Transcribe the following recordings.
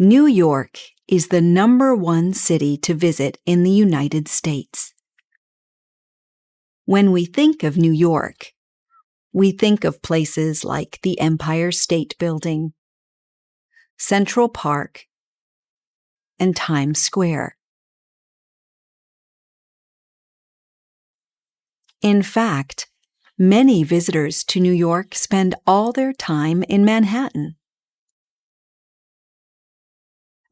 New York is the #1 city to visit in the United States. When we think of New York, we think of places like the Empire State Building, Central Park, and Times Square. In fact, many visitors to New York spend all their time in Manhattan.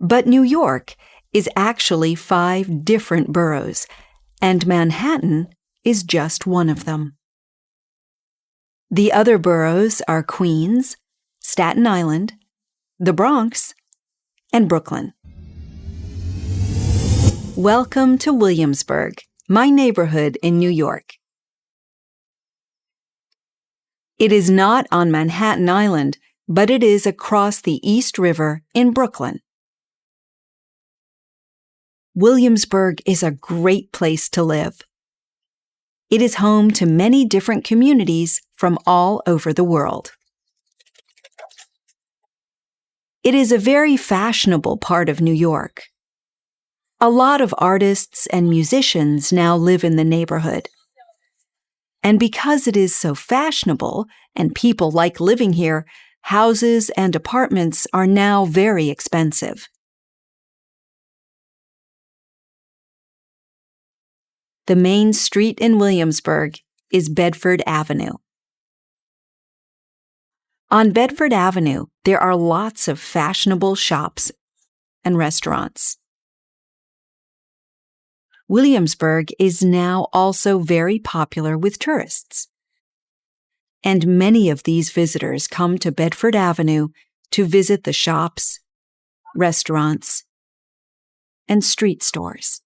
But New York is actually 5 different boroughs, and Manhattan is just one of them. The other boroughs are Queens, Staten Island, the Bronx, and Brooklyn. Welcome to Williamsburg, my neighborhood in New York. It is not on Manhattan Island, but it is across the East River in Brooklyn. Williamsburg is a great place to live. It is home to many different communities from all over the world. It is a very fashionable part of New York. A lot of artists and musicians now live in the neighborhood. And because it is so fashionable and people like living here, houses and apartments are now very expensive. The main street in Williamsburg is Bedford Avenue. On Bedford Avenue, there are lots of fashionable shops and restaurants. Williamsburg is now also very popular with tourists. And many of these visitors come to Bedford Avenue to visit the shops, restaurants, and street stores.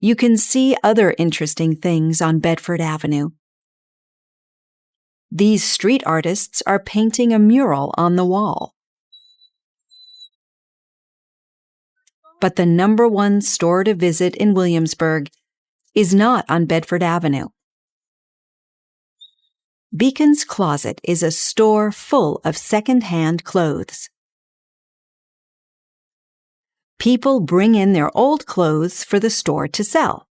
You can see other interesting things on Bedford Avenue. These street artists are painting a mural on the wall. But the #1 store to visit in Williamsburg is not on Bedford Avenue. Beacon's Closet is a store full of second-hand clothes. People bring in their old clothes for the store to sell.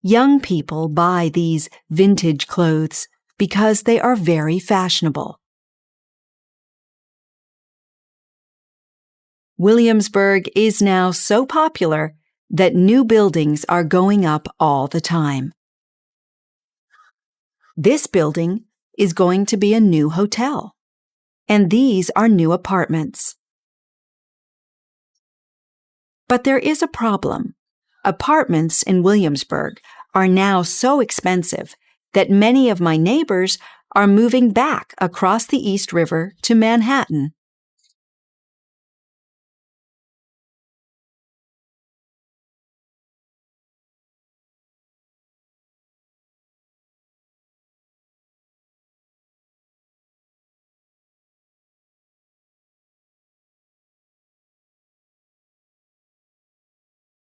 Young people buy these vintage clothes because they are very fashionable. Williamsburg is now so popular that new buildings are going up all the time. This building is going to be a new hotel, and these are new apartments. But there is a problem. Apartments in Williamsburg are now so expensive that many of my neighbors are moving back across the East River to Manhattan.